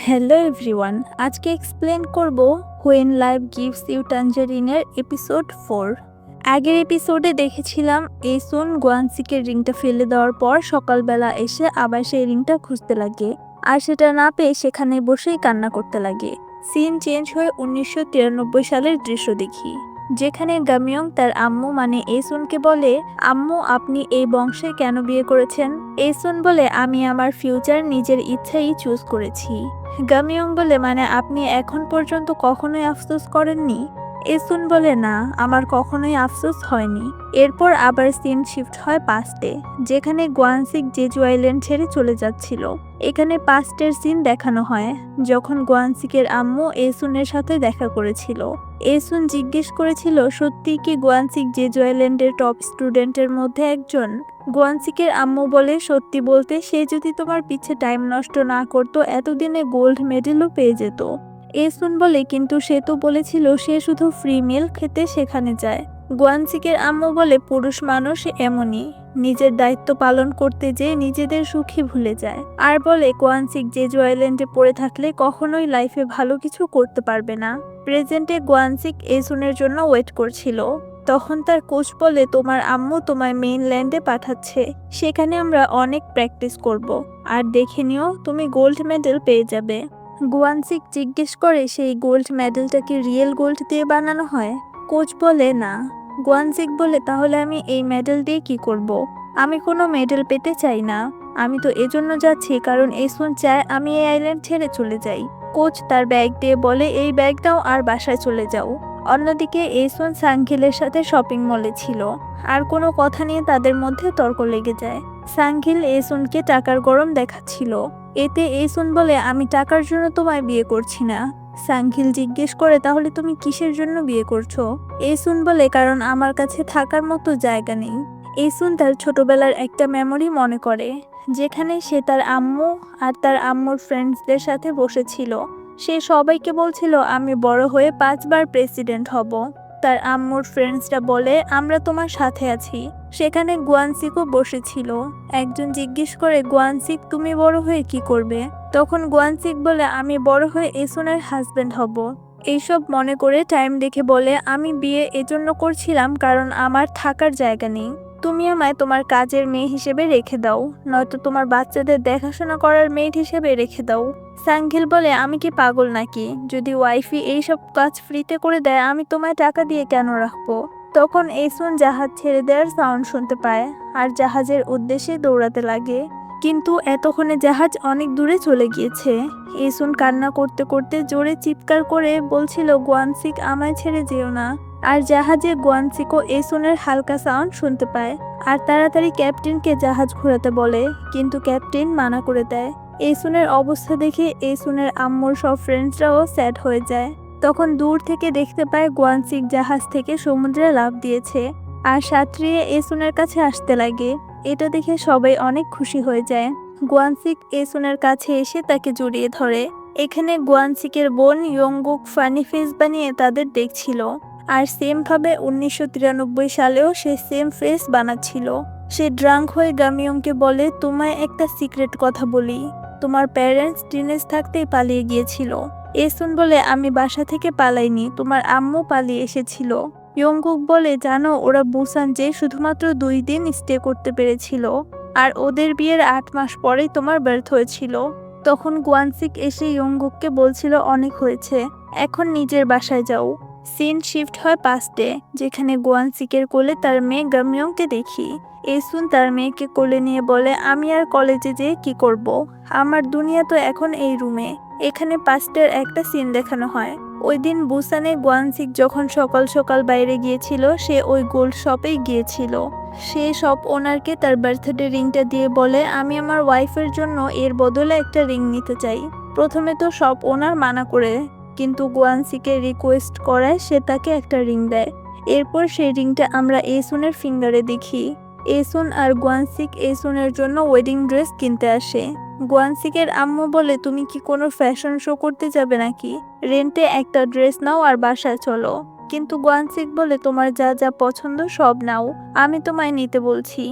Hello everyone, আজকে explain করব when life gives you ট্যাঞ্জারিনের এপিসোড 4। আগের এপিসোডে দেখেছিলাম এসুন গোয়ানসিকে রিংটা ফেলে দেওয়ার পর সকালবেলা এসে আবার সেই রিংটা খুঁজতে লাগে, আর সেটা না পেয়ে সেখানে বসেই কান্না করতে লাগে। সিন চেঞ্জ হয়ে 1993 সালের দৃশ্য দেখি, যেখানে গামিয়ং তার আম্মু মানে এসুনকে বলে, আম্মু আপনি এই বংশে কেন বিয়ে করেছেন? এসুন বলে, আমি আমার ফিউচার নিজের ইচ্ছাই চুজ করেছি। গামিয়ং বলে, মানে আপনি এখন পর্যন্ত কখনোই আফসোস করেননি? এসুন বলে, না, আমার কখনোই আফসোস হয়নি। এরপর আবার সিন শিফট হয় পাস্টে, যেখানে গোয়ানসিক জেজু আইল্যান্ড ছেড়ে চলে যাচ্ছিল। এখানে পাস্টের সিন দেখানো হয় যখন গোয়ানসিকের আম্মু এসুনের সাথে দেখা করেছিল। এসুন জিজ্ঞেস করেছিল, সত্যি কি গোয়ানসিক জেজু আইল্যান্ডের টপ স্টুডেন্টের মধ্যে একজন? গোয়ানসিকের আম্মু বলে, সত্যি বলতে সে যদি তোমার পিছে টাইম নষ্ট না করতো এতদিনে গোল্ড মেডেলও পেয়ে যেত। এসুন বলে, কিন্তু সে তো বলেছিল সে শুধু ফ্রি মিল খেতে সেখানে যায়। গোয়ানসিকের আম্মু বলে, পুরুষ মানুষ এমনই, নিজের দায়িত্ব পালন করতে যেয়ে নিজেদের সুখী ভুলে যায়। আর বলে, গোয়ানসিক জেজু আইল্যান্ডে পড়ে থাকলে কখনোই লাইফে ভালো কিছু করতে পারবে না। প্রেজেন্টে গোয়ানসিক এসুনের জন্য ওয়েট করছিল। তখন তার কোচ বলে, তোমার আম্মু তোমায় মেইনল্যান্ডে পাঠাচ্ছে, সেখানে আমরা অনেক প্র্যাকটিস করব, আর দেখে নিও তুমি গোল্ড মেডেল পেয়ে যাবে। গোয়ানসিক জিজ্ঞেস করে, সেই গোল্ড মেডেলটা কি রিয়েল গোল্ড দিয়ে বানানো হয়? কোচ বলে, না। গোয়ানসিক বলে, তাহলে আমি এই মেডেল দিয়ে কি করব? আমি কোনো মেডেল পেতে চাই না, আমি তো এজন্য যাচ্ছি কারণ এসুন চায় আমি এই আইল্যান্ড ছেড়ে চলে যাই। কোচ তার ব্যাগ দিয়ে বলে, এই ব্যাগ দাও আর বাসায় চলে যাও। অন্যদিকে এসুন সাংখিলের সাথে শপিং মলে ছিল, আর কোনো কথা নিয়ে তাদের মধ্যে তর্ক লেগে যায়। সাংখিল এসুনকে টাকার গরম দেখাচ্ছিল। এতে এসুন বলে, আমি টাকার জন্য তোমায় বিয়ে করছি না। সাংখিল জিজ্ঞেস করে, তাহলে তুমি কিসের জন্য বিয়ে করছো? এসুন বলে, কারণ আমার কাছে থাকার মতো জায়গা নেই। এসুন তার ছোটবেলার একটা মেমোরি মনে করে, যেখানে সে তার আম্মু আর তার আম্মুর ফ্রেন্ডসদের সাথে বসেছিল। সে সবাইকে বলছিল, আমি বড় হয়ে 5বার প্রেসিডেন্ট হব। তার আম্মুর ফ্রেন্ডসরা বলে, আমরা তোমার সাথে আছি। সেখানে গোয়ানসিকও বসেছিল। একজন জিজ্ঞেস করে, গোয়ানসিক তুমি বড় হয়ে কি করবে? তখন গোয়ানসিক বলে, আমি বড় হয়ে এসুনের হাজবেন্ড হব। এইসব মনে করে টাইম দেখে বলে, আমি বিয়ে এজন্য করছিলাম কারণ আমার থাকার জায়গা নেই। তুমি আমায় তোমার কাজের মেয়ে হিসেবে রেখে দাও, নয়তো তোমার বাচ্চাদের দেখাশোনা করার মেয়ে হিসেবে রেখে দাও। সাংখিল বলে, আমি কি পাগল নাকি? যদি ওয়াইফি এইসব কাজ ফ্রিতে করে দেয় আমি তোমায় টাকা দিয়ে কেন রাখবো? তখন এসুন জাহাজ ছেড়ে দেওয়ার সাউন্ড শুনতে পায়, আর জাহাজের উদ্দেশ্যে দৌড়াতে লাগে। কিন্তু এতক্ষণে জাহাজ অনেক দূরে চলে গিয়েছে। এসুন কান্না করতে করতে জোরে চিৎকার করে বলছিল, গোয়ানসিক আমায় ছেড়ে যেও না। আর জাহাজে গোয়ানসিকও এসুনের হালকা সাউন্ড শুনতে পায়, আর তাড়াতাড়ি ক্যাপ্টেনকে জাহাজ ঘোরাতে বলে, কিন্তু ক্যাপ্টেন মানা করে দেয়। এসুনের অবস্থা দেখে এসুনের আম্মুর সব ফ্রেন্ডসরাও স্যাড হয়ে যায়। তখন দূর থেকে দেখতে পায় গোয়ানসিক জাহাজ থেকে সমুদ্রে লাফ দিয়েছে, আর সাঁতরিয়ে এসুনের কাছে আসতে লাগে। এটা দেখে সবাই অনেক খুশি হয়ে যায়। গোয়ানসিক এসুনের কাছে এসে তাকে জড়িয়ে ধরে। এখানে গোয়ানসিকের বোন ইয়ংগুক ফানি ফেস বানিয়ে তাদের দেখছিল, আর সেম ভাবে 1993 সালেও সে সেম ফেস বানাচ্ছিল। সে ড্রাঙ্ক হয়ে গামিয়ংকে বলে, তোমায় একটা সিক্রেট কথা বলি, তোমার প্যারেন্টস টিনেজ থাকতেই পালিয়ে গিয়েছিল। এসুন বলে, আমি বাসা থেকে পালাইনি, তোমার আম্মু পালিয়ে এসেছিল। ইয়ংগুক বলে, জানো ওরা বুসান যে শুধুমাত্র 2 দিন স্টে করতে পেরেছিল, আর ওদের বিয়ের 8 মাস পরেই তোমার বার্থ হয়েছিল। তখন গোয়ানসিক এসে ইয়ংগুককে বলছিল, অনেক হয়েছে, এখন নিজের বাসায় যাও। সিন শিফট হয় পাস্টে, যেখানে গোয়ানসিকের কোলে তার মেয়ে গামিয়ংকে দেখি। এসুন তার মেয়েকে কোলে নিয়ে বলে, আমি আর কলেজে যেয়ে কি করব? আমার দুনিয়া তো এখন এই রুমে। এখানে পাস্টের একটা সিন দেখানো হয়। ওই দিন বুসানে গোয়ানসিক যখন সকাল সকাল বাইরে গিয়েছিল, সে ওই গোল্ড শপেই গিয়েছিল। সে শপ ওনারকে তার বার্থডে রিংটা দিয়ে বলে, আমি আমার ওয়াইফের জন্য এর বদলে একটা রিং নিতে চাই। প্রথমে তো শপ ওনার মানা করে, কিন্তু গোয়ানসিকে রিকোয়েস্ট করায় সে তাকে একটা রিং দেয়। এরপর সেই রিংটা আমরা এসুনের ফিঙ্গারে দেখি। এসুন আর গোয়ানসিক এসুনের জন্য ওয়েডিং ড্রেস কিনতে আসে। গোয়ানসিকের আম্মু বলে, তুমি কি কোনো ফ্যাশন শো করতে যাবে নাকি? রেন্টে একটা ড্রেস নাও আর বাসায় চলো। কিন্তু গোয়ানসিক বলে, তোমার যা যা পছন্দ সব নাও, আমি তোমায় নিতে বলছি।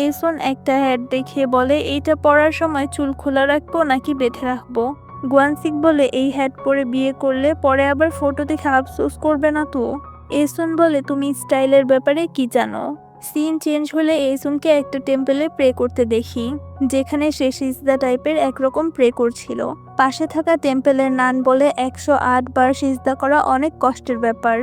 এসুন একটা হ্যাট দেখিয়ে বলে, এইটা পরার সময় চুল খোলা রাখবো নাকি বেঁধে রাখবো? গুয়ানসিক বলে এই হ্যাট পরে বিয়ে করলে পরে আবার ফটো দেখে আফসোস করবে না তো? এসুন বলে তুমি স্টাইলের ব্যাপারে কি জানো? সিন চেঞ্জ হলে এসুনকে একটা টেম্পলে প্রে করতে দেখি, যেখানে সে সিজদা টাইপের একরকম প্রে করছিল। পাশে থাকা টেম্পলের নান বলে 108 বার সিজদা করা অনেক কষ্টের ব্যাপার।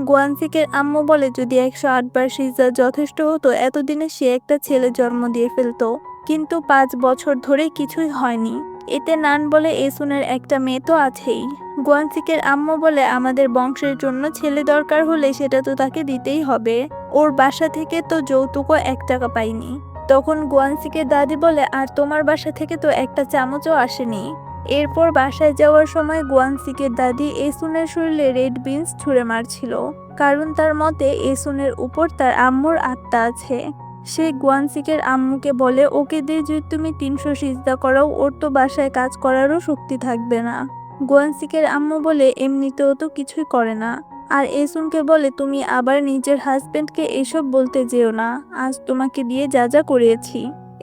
গুয়ানসিকের আম্মু বলে যদি 108 বার সিজদা যথেষ্ট হতো এতদিনে সে একটা ছেলে জন্ম দিয়ে ফেলতো, কিন্তু 5 বছর ধরে কিছুই হয়নি। এতে নান বলে এসুনের একটা মেয়ে তো আছেই। গুয়ানসিকের আম্মু বলে আমাদের বংশের জন্য ছেলে দরকার হলে সেটা তো তাকে দিতেই হবে, ওর বাসা থেকে তো যৌতুকও 1 টাকা পাইনি। তখন গুয়ানসিকের দাদি বলে আর তোমার বাসা থেকে তো একটা চামচও আসেনি। এরপর বাসায় যাওয়ার সময় গুয়ানসিকের দাদি এসুনের শরীরে রেড বিনস ছুঁড়ে মারছিল, কারণ তার মতে এসুনের উপর তার আম্মুর আত্মা আছে। সে গুয়ানসিকের আম্মুকে বলে ওকে দিয়ে যদি তুমি 300 সিজদা করাও ওর তো বাসায় কাজ করারও শক্তি থাকবে না। গুয়ানসিকের আম্মু বলে এমনিতেও তো কিছুই করে না। আর এসুনকে বলে তুমি আবার নিজের হাজবেন্ডকে এসব বলতে যেও না, আজ তোমাকে দিয়ে যা যা করিয়েছি।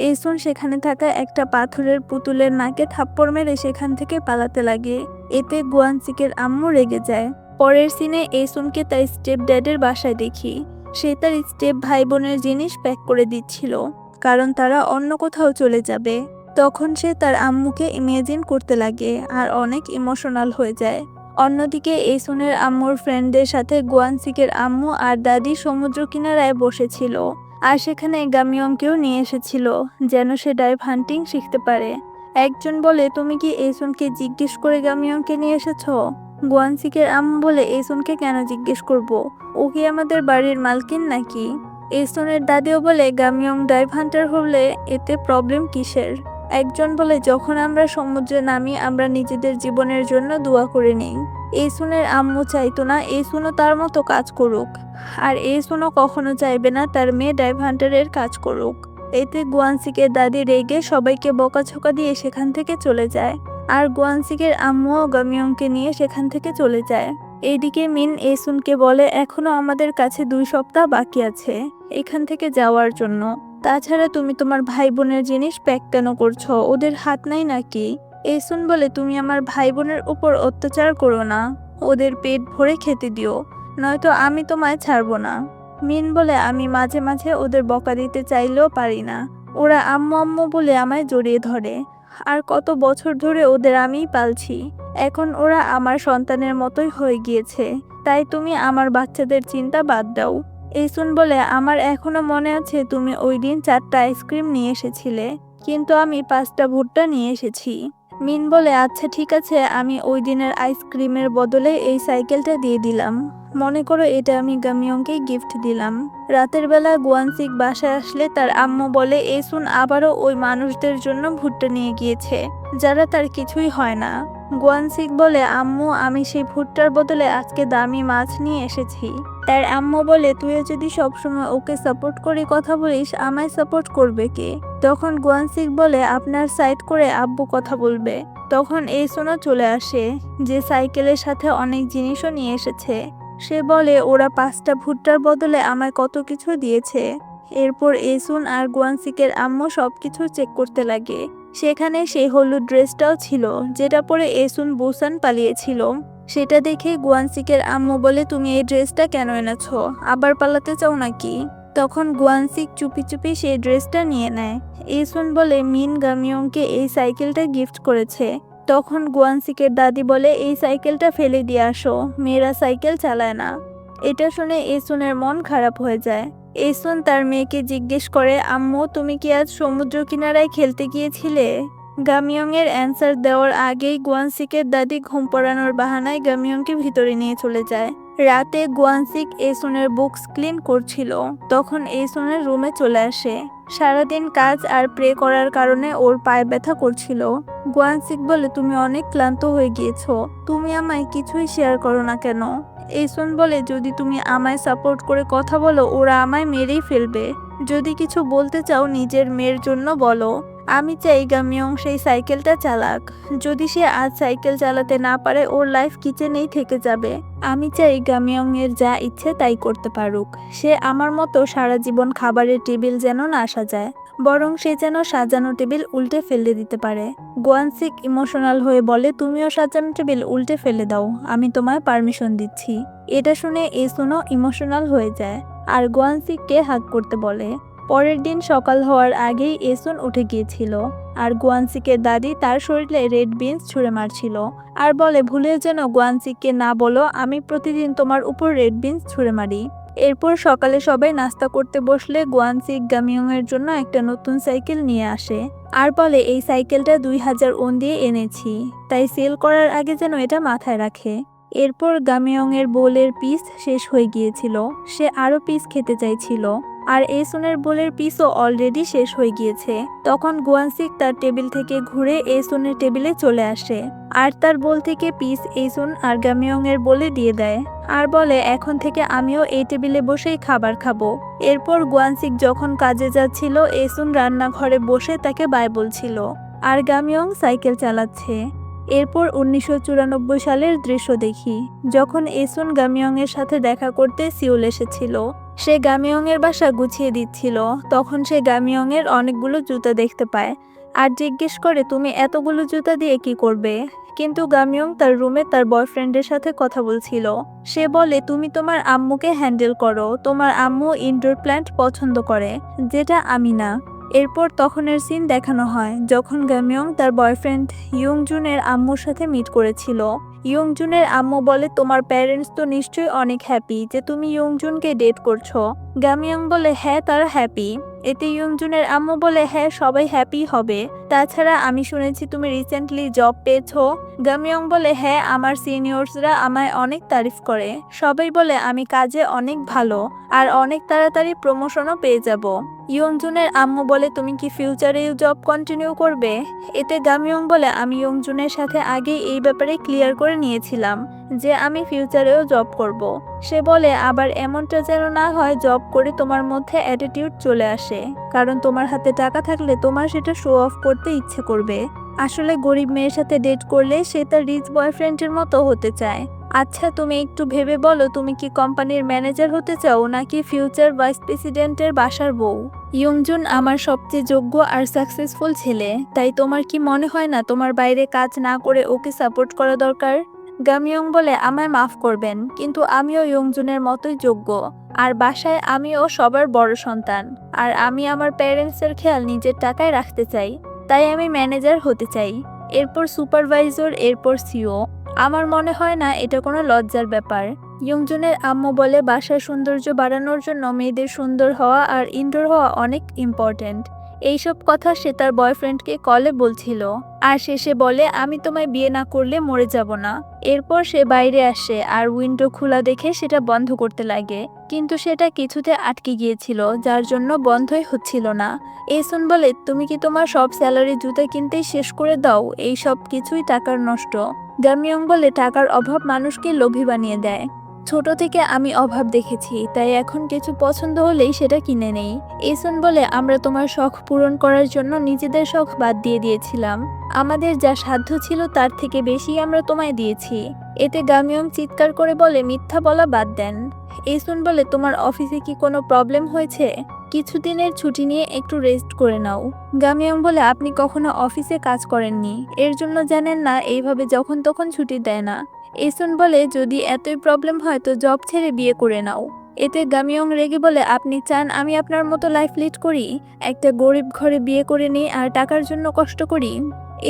এসুন সেখানে থাকা একটা পাথরের পুতুলের নাকে থাপ্পড় মেরে সেখান থেকে পালাতে লাগে। এতে গুয়ানসিকের আম্মু রেগে যায়। পরের সিনে এসুনকে তার স্টেপ ড্যাডের বাসায় দেখি। সে তার স্টেপ ভাই বোনের জিনিস প্যাক করে দিচ্ছিল, কারণ তারা অন্য কোথাও চলে যাবে। তখন সে তার আম্মুকে ইমেজিন করতে লাগে আর অনেক ইমোশনাল হয়ে যায়। অন্যদিকে এসুনের আম্মুর ফ্রেন্ডদের সাথে গুয়ানসিকের আম্মু আর দাদি সমুদ্র কিনারায় বসেছিল, আর সেখানে গামিয়ংকেও নিয়ে এসেছিল যেন সে ডাইভ হান্টিং শিখতে পারে। একজন বলে তুমি কি এসুনকে জিজ্ঞেস করে গামিয়ংকে নিয়ে এসেছো? গুয়ানসিকের আম্মু বলে এসুনকে কেন জিজ্ঞেস করব, ও কি আমাদের বাড়ির মালকিন নাকি? এসুনের দাদিও বলে গামিয়ং ডাইভ হান্টার হলে এতে প্রবলেম কিসের? একজন বলে যখন আমরা সমুদ্রে নামি আমরা নিজেদের জীবনের জন্য দোয়া করে নিই। এসুনের আম্মু চাইতো না এসুনও তার মতো কাজ করুক, আর এসুনও কখনো চাইবে না তার মেয়ে ডাইভ হান্টারের কাজ করুক। এতে গুয়ানসিকের দাদি রেগে সবাইকে বকাঝকা দিয়ে সেখান থেকে চলে যায়, আর গুয়ানসিকের আম্মুও গামিয়ংকে নিয়ে সেখান থেকে চলে যায়। এইদিকে মিন এসুনকে বলে এখনো আমাদের কাছে 2 সপ্তাহ বাকি আছে এখান থেকে যাওয়ার জন্য। তাছাড়া তুমি তোমার ভাই বোনের জিনিস প্যাক কেন করছো, ওদের হাত নাই নাকি? এসুন বলে তুমি আমার ভাই বোনের উপর অত্যাচার করো না, ওদের পেট ভরে খেতে দিও, নয়তো আমি তোমায় ছাড়বো না। মিন বলে আমি মাঝে মাঝে ওদের বকা দিতে চাইলেও পারি না, ওরা আম্মু আম্মু বলে আমায় জড়িয়ে ধরে, আর কত বছর ধরে ওদের আমিই পালছি, এখন ওরা আমার সন্তানের মতোই হয়ে গিয়েছে, তাই তুমি আমার বাচ্চাদের চিন্তা বাদ দাও। এসুন বলে আমার এখনো মনে আছে তুমি ওই দিন 4টা আইসক্রিম নিয়ে এসেছিলে, কিন্তু আমি 5টা ভুট্টা নিয়ে এসেছি। মিন বলে আচ্ছা ঠিক আছে, আমি ওই দিনের আইসক্রিমের বদলে এই সাইকেলটা দিয়ে দিলাম, মনে করো এটা আমি গামিয়ংকে গিফট দিলাম। রাতের বেলা গুয়ানসিক বাসায় আসলে তার আম্মু বলে এসুন আবারও ওই মানুষদের জন্য ভুট্টা নিয়ে গিয়েছে যারা তার কিছুই হয় না। গুয়ানসিক বলে আম্মু আমি সেই ভুট্টার বদলে আজকে দামি মাছ নিয়ে এসেছি। তার আম্মু বলে তুইও যদি সবসময় ওকে সাপোর্ট করে কথা বলিস আমায় সাপোর্ট করবে কে? তখন গুয়ানসিক বলে আপনার সাইড করে আব্বু কথা বলবে। তখন এসুনও চলে আসে, যে সাইকেলের সাথে অনেক জিনিসও নিয়ে এসেছে। সে বলে ওরা 5টা ভুট্টার বদলে আমায় কত কিছু দিয়েছে। এরপর এসুন আর গুয়ানসিকের আম্মু সবকিছু চেক করতে লাগে। সেখানে সেই হলুদ ড্রেসটাও ছিল যেটা পরে এসুন বুসান পালিয়েছিল। সেটা দেখে গুয়ানসিকের আম্মু বলে তুমি এই ড্রেসটা কেন এনেছো, আবার পালাতে চাও নাকি? তখন গুয়ানসিক চুপি চুপি সেই ড্রেসটা নিয়ে নেয়। এসুন বলে মিন গামিয়ংকে এই সাইকেলটা গিফট করেছে। তখন গুয়ানসিকের দাদি বলে এই সাইকেলটা ফেলে দিয়ে আসো, মেয়েরা সাইকেল চালায় না। এটা শুনে এসুনের মন খারাপ হয়ে যায়। এসুন তার মেয়েকে জিজ্ঞেস করে আম্মু তুমি কি আজ সমুদ্র কিনারায় খেলতে গিয়েছিলে? গামিয়ং এর অ্যান্সার দেওয়ার আগেই গুয়ানসিকের দাদি ঘুম পড়ানোর বাহানায় গামিয়ংকে ভিতরে নিয়ে চলে যায়। রাতে গুয়ানসিক এসুনের বুকস ক্লিন করছিল, তখন এসুনের রুমে চলে আসে। সারাদিন কাজ আর প্রে করার কারণে ওর পায়ে ব্যথা করছিল। গুয়ানসিক বলে তুমি অনেক ক্লান্ত হয়ে গিয়েছো, তুমি আমায় কিছুই শেয়ার করো না কেন? এসুন বলে যদি তুমি আমায় সাপোর্ট করে কথা বলো ওরা আমায় মেরেই ফেলবে, যদি কিছু বলতে চাও নিজের মেয়ের জন্য বলো। আমি চাই গামিয়ং সেই সাইকেলটা চালাক, যদি সে আজ সাইকেল চালাতে না পারে ওর লাইফ কিচেনেই থেকে যাবে। আমি চাই গামিয়ং এর যা ইচ্ছে তাই করতে পারুক, সে আমার মতো সারা জীবন খাবারের টেবিল যেন না সাজায়। বরং সে যেন সাজানো টেবিল উল্টে ফেলে দিতে পারে। গোয়ানসিক ইমোশনাল হয়ে বলে, তুমিও সাজানো টেবিল উল্টে ফেলে দাও, আমি তোমায় পারমিশন দিচ্ছি। এটা শুনে এসুনও ইমোশনাল হয়ে যায় আর গোয়ানসিককে হাগ করতে বলে। পরের দিন সকাল হওয়ার আগেই এসুন উঠে গিয়েছিল আর গোয়ানসিকের দাদি তার শরীরে রেড বিনস ছুঁড়ে মারছিল আর বলে, ভুলেও যেন গোয়ানসিককে না বলো আমি প্রতিদিন তোমার উপর রেড বিনস ছুঁড়ে মারি। এরপর সকালে সবাই নাস্তা করতে বসলে গোয়ানসিক গামিয়ং এর জন্য একটা নতুন সাইকেল নিয়ে আসে আর বলে, এই সাইকেলটা 2000 ওন দিয়ে এনেছি, তাই সেল করার আগে যেন এটা মাথায় রাখে। এরপর গামিয়ং এর বোলের পিস শেষ হয়ে গিয়েছিল, সে আরো পিস খেতে চাইছিল আর এসুনের বোলের পিসও অলরেডি শেষ হয়ে গিয়েছে। তখন গোয়ানসিক তার টেবিল থেকে ঘুরে এসুনের টেবিলে চলে আসে আর তার বোল থেকে পিস এসুন আর গামিয়ং এর বোলে দিয়ে দেয় আর বলে, এখন থেকে আমিও এই টেবিলে বসেই খাবার খাবো। এরপর গোয়ানসিক যখন কাজে যাচ্ছিল এসুন রান্নাঘরে বসে তাকে বাই বলছিল আর গামিয়ং সাইকেল চালাচ্ছে। এরপর 1994 সালের দৃশ্য দেখি, যখন এসুন গামিয়ং এর সাথে দেখা করতে সিউল এসেছিল। সে গামিয়ং এর বাসা গুছিয়ে দিচ্ছিল, তখন সে গামিয়ং এর অনেকগুলো জুতা দেখতে পায় আর জিজ্ঞেস করে, তুমি এতগুলো জুতা দিয়ে কি করবে? কিন্তু গামিয়ং তার রুমে তার বয়ফ্রেন্ডের সাথে কথা বলছিল। সে বলে, তুমি তোমার আম্মুকে হ্যান্ডেল করো, তোমার আম্মু ইনডোর প্ল্যান্ট পছন্দ করে, যেটা আমি না। এরপর তখনের সিন দেখানো হয় যখন গামিয়ং তার বয়ফ্রেন্ড ইয়ংজুনের আম্মুর সাথে মিট করেছিল। ইয়ংজুনের আম্মু বলে, তোমার প্যারেন্টস তো নিশ্চয়ই অনেক হ্যাপি যে তুমি ইয়ংজুনকে ডেট করছো। গামিয়ং বলে, হ্যাঁ তারা হ্যাপি। এতে ইয়ংজুনের আম্মু বলে, হ্যাঁ সবাই হ্যাপি হবে, তাছাড়া আমি শুনেছি তুমি রিসেন্টলি জব পেয়েছো। গামিয়ং বলে, হ্যাঁ আমার সিনিয়র্সরা আমায় অনেক তারিফ করে, সবাই বলে আমি কাজে অনেক ভালো আর অনেক তাড়াতাড়ি প্রমোশনও পেয়ে যাব। ইয়ংজুনের আম্মু বলে, তুমি কি ফিউচারে জব কন্টিনিউ করবে? এতে গামিয়ং বলে, আমি ইয়ংজুনের সাথে আগেই এই ব্যাপারে ক্লিয়ার করে নিয়েছিলাম যে আমি ফিউচারেও জব করব। সে বলে, আবার এমনটা যেন না হয় জব করে তোমার মধ্যে অ্যাটিটিউড চলে আসে, কারণ তোমার হাতে টাকা থাকলে তোমার সেটা শো অফ করতে ইচ্ছে করবে। আসলে গরিব মেয়ের সাথে ডেট করলে সে তার রিচ বয়ফ্রেন্ডের মতো হতে চায়। আচ্ছা তুমি একটু ভেবে বলো, তুমি কি কোম্পানির ম্যানেজার হতে চাও নাকি ফিউচার ভাইস প্রেসিডেন্টের বাসার বউ? ইয়ংজুন আমার সবচেয়ে যোগ্য আর সাকসেসফুল ছেলে, তাই তোমার কি মনে হয় না তোমার বাইরে কাজ না করে ওকে সাপোর্ট করা দরকার? গামিয়ং বলে, আমায় মাফ করবেন, কিন্তু আমিও ইয়ংজুনের মতোই যোগ্য আর বাসায় আমিও সবার বড় সন্তান আর আমি আমার প্যারেন্টসের খেয়াল নিজের টাকায় রাখতে চাই, তাই আমি ম্যানেজার হতে চাই, এরপর সুপারভাইজার, এরপর সিও। আমার মনে হয় না এটা কোনো লজ্জার ব্যাপার। ইয়ংজুনের আম্মু বলে, বাসার সৌন্দর্য বাড়ানোর জন্য মেয়েদের সুন্দর হওয়া আর ইনডোর হওয়া অনেক ইম্পর্ট্যান্ট। এইসব কথা সে তার বয়ফ্রেন্ডকে কলে বলছিল আর শেষে বলে, আমি তোমায় বিয়ে না করলে মরে যাব না। এরপর সে বাইরে আসে আর উইন্ডো খোলা দেখে সেটা বন্ধ করতে লাগে, কিন্তু সেটা কিছুতে আটকে গিয়েছিল যার জন্য বন্ধই হচ্ছিল না। এসুন বলে, তুমি কি তোমার সব স্যালারি জুতা কিনতেই শেষ করে দাও? এই সব কিছুই টাকার নষ্ট। গামিয়ং বলে, টাকার অভাব মানুষকে লোভী বানিয়ে দেয়। ছোট থেকে আমি অভাব দেখেছি, তাই এখন কিছু পছন্দ হলেই সেটা কিনে নেই। এসুন বলে, আমরা তোমার শখ পূরণ করার জন্য নিজেদের শখ বাদ দিয়ে দিয়েছিলাম, আমাদের যা সাধ্য ছিল তার থেকে বেশি আমরা তোমায় দিয়েছি। এতে গামিয়ং চিৎকার করে বলে, মিথ্যা বলা বাদ দেন। এসুন বলে, তোমার অফিসে কি কোনো প্রবলেম হয়েছে? কিছুদিনের ছুটি নিয়ে একটু রেস্ট করে নাও। গামিয়ং বলে, আপনি কখনো অফিসে কাজ করেননি, এর জন্য জানেন না এইভাবে যখন তখন ছুটি দেয় না। এসুন বলে, যদি এতই প্রবলেম হয় তো জব ছেড়ে বিয়ে করে নাও। এতে গামিয়ং রেগে বলে, আপনি চান আমি আপনার মতো লাইফ লিড করি, একটা গরিব ঘরে বিয়ে করে নিই আর টাকার জন্য কষ্ট করি?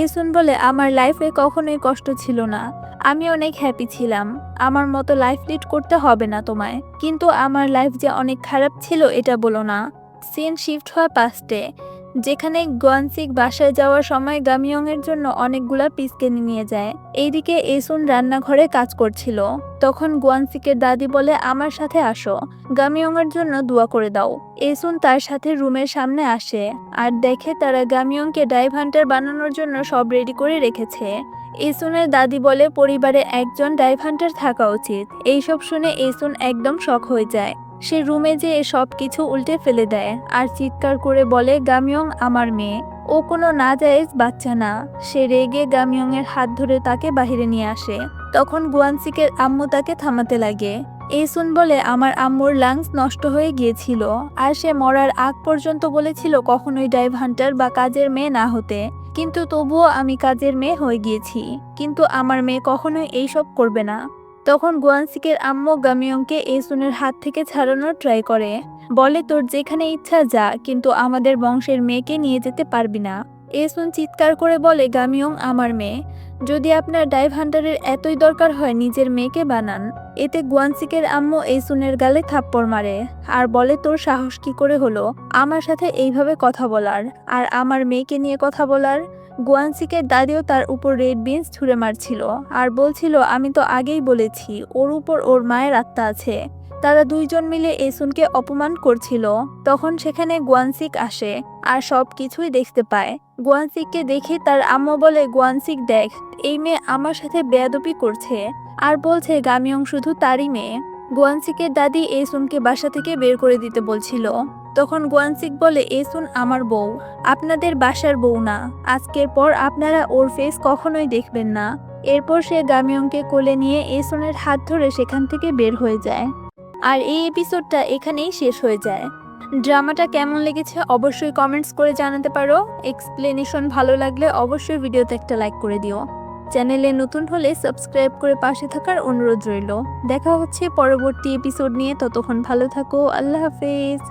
এসুন বলে, আমার লাইফে কখনোই কষ্ট ছিল না, আমি অনেক হ্যাপি ছিলাম, আমার মতো লাইফ লিড করতে হবে না তোমায়, কিন্তু আমার লাইফ যে অনেক খারাপ ছিল এটা বলো না। সিন শিফট হয় পাস্টে, যেখানে গোয়ানসিক বাসায় যাওয়ার সময় গামিয়ং এর জন্য অনেকগুলা পিস কিনে নিয়ে যায়। এইদিকে এসুন রান্নাঘরে কাজ করছিল, তখন গোয়ানসিকের দাদি বলে, আমার সাথে আসো, গামিয়ং এর জন্য দোয়া করে দাও। এসুন তার সাথে রুমের সামনে আসে আর দেখে তারা গামিয়ংকে ডাইভ হান্টার বানানোর জন্য সব রেডি করে রেখেছে। এসুনের দাদি বলে, পরিবারে একজন ডাইভ হান্টার থাকা উচিত। এইসব শুনে এসুন একদম শক হয়ে যায়, সে রুমে যেয়ে সব কিছু উল্টে ফেলে দেয় আর চিৎকার করে বলে, গামিয়ং আমার মেয়ে, ও কোনো নাজায়েজ বাচ্চা না। সে রেগে গামিয়ং এর হাত ধরে তাকে বাহিরে নিয়ে আসে, তখন গোয়ানসিকের আম্মু তাকে থামাতে লাগে। এসুন বলে আমার আম্মুর লাংস নষ্ট হয়ে গিয়েছিল আর সে মরার আগ পর্যন্ত বলেছিল কখনোই ডাইভ হান্টার বা কাজের মেয়ে না হতে, কিন্তু তবুও আমি কাজের মেয়ে হয়ে গিয়েছি, কিন্তু আমার মেয়ে কখনোই এইসব করবে না। তখন গোয়ানসিকের আম্মু গামিয়ংকে এসুনের হাত থেকে ছাড়ানোর ট্রাই করে, বলে তোর যেখানে ইচ্ছা যা, কিন্তু আমাদের বংশের মেয়েকে নিয়ে যেতে পারবি না। এসুন চিৎকার করে বলে গামিয়ং আমার মেয়ে, যদি আপনার ডাইভ হান্টারের এতই দরকার হয় নিজের মেয়েকে বানান। এতে গোয়ানসিকের আম্মু এসুনের গালে থাপ্পড় মারে আর বলে তোর সাহস কি করে হলো আমার সাথে এইভাবে কথা বলার আর আমার মেয়েকে নিয়ে কথা বলার। গোয়ানসিকের দাদিও তার উপর রেড বিনস ছুঁড়ে মারছিল আর বলছিল আমি তো আগেই বলেছি ওর উপর ওর মায়ের আত্মা আছে। তারা দুইজন মিলে এসুনকে অপমান করছিল। তখন সেখানে গোয়ানসিক আসে আর সব কিছুই দেখতে পায়। গোয়ানসিককে দেখে তার আম্মু বলে গোয়ানসিক দেখ, এই মেয়ে আমার সাথে বেয়াদবি করছে আর বলছে গামিয়ং শুধু তারই মেয়ে। গোয়ানসিকের দাদি এসুনকে বাসা থেকে বের করে দিতে বলছিল। তখন গোয়ানসিক বলে এসুন আমার বউ, আপনাদের বাসার বউ না, আজকের পর আপনারা ওর ফেস কখনোই দেখবেন না। এরপর সে গামিয়ংকে কোলে নিয়ে এসুনের হাত ধরে সেখান থেকে বের হয়ে যায়। আর এই এপিসোডটা এখানেই শেষ হয়ে যায়। ড্রামাটা কেমন লেগেছে অবশ্যই কমেন্টস করে জানাতে পারো। এক্সপ্লেনেশন ভালো লাগলে অবশ্যই ভিডিওতে একটা লাইক করে দিও। চ্যানেলে নতুন হলে সাবস্ক্রাইব করে পাশে থাকার অনুরোধ রইল। দেখা হচ্ছে পরবর্তী এপিসোড নিয়ে, ততক্ষণ ভালো থাকো, আল্লাহ হাফেজ।